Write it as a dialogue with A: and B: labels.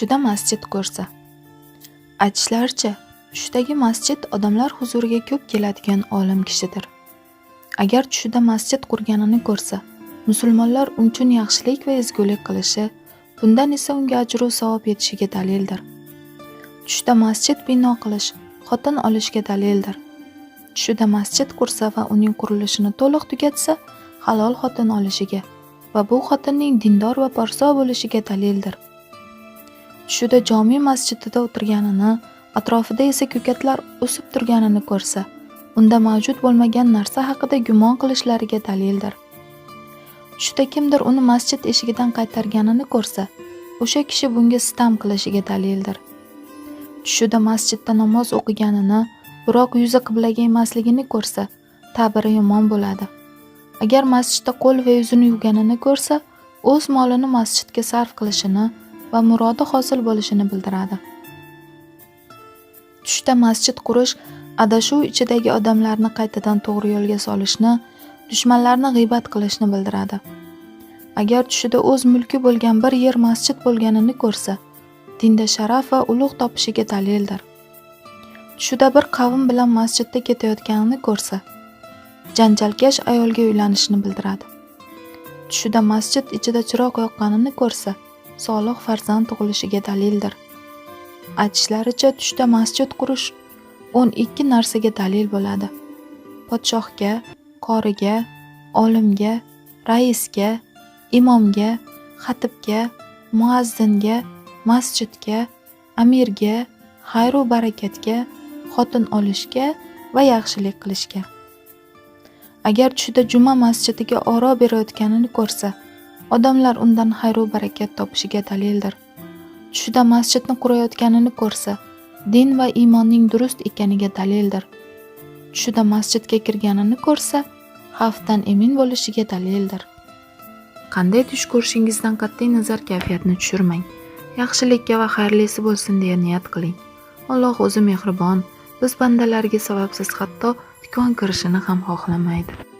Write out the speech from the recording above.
A: Tushida masjid ko'rsa. Aytishlaricha, tushdagi masjid odamlar huzuriga ko'p keladigan olim kishidir. Agar tushida masjid qurganini ko'rsa, musulmonlar uchun yaxshilik va ezgulik qilishi, bundan esa unga ajru savob yetishiga dalildir. Tushda masjid bino qilish xotin olishga dalildir. Tushida masjid qursa va uning qurilishini to'liq tugatsa, halol xotin olishiga va bu xotinning dindor va parso bo'lishiga dalildir. Tushida jami masjidida o'tirganini, atrofida esa ko'katlar o'sib turganini ko'rsa, unda mavjud bo'lmagan narsa haqida gumon qilishlariga dalildir. Tushda kimdir uni masjid eshigidan qaytarganini ko'rsa, o'sha kishi bunga sitam qilishiga dalildir. Tushida masjidda namoz o'qiganini, biroq yuzi qiblaga emasligini ko'rsa, ta'biri yomon bo'ladi. Agar masjidda qo'l va yuzini yuvganini ko'rsa, o'z molini masjidga sarf qilishini va murodi hosil bo'lishini bildiradi. Tushda masjid qurish adashuv ichidagi odamlarni qaytadan to'g'ri yo'lga solishni, dushmanlarni g'iybat qilishni bildiradi. Agar tushida o'z mulki bo'lgan bir yer masjid bo'lganini ko'rsa, dinda sharaf va ulug' topishiga dalildir. Tushida bir qavm bilan masjidda ketayotganini ko'rsa, janjalkash ayolga uylanishini bildiradi. Tushida masjid ichida chiroq yoqqanini ko'rsa, solih farzand tug'ilishiga dalildir. Aytishlaricha, tushda masjid qurish 12 narsaga dalil bo'ladi. Podshohga, qoriga, olimga, raisga, imomga, xatibga, muazzinga, masjidga, amirga, xayr va barakatga, xotin olishga va yaxshilik qilishga. Agar tushida juma masjidiga oro berayotganini ko'rsa, odamlar undan xayr va barakat topishiga dalildir. Tushida masjidni qurayotganini ko'rsa, din va iymonning durust ekaniga dalildir. Tushida masjidga kirganini ko'rsa, xavfdan emin bo'lishiga dalildir. Qanday tush ko'rishingizdan qat'iy nazar kayfiyatni tushirmang. Yaxshilikka va xayrlisi bo'lsin deya niyat qiling. Alloh o'zi mehribon, biz bandalarga sababsiz hatto tikon kirishini ham xohlamaydi.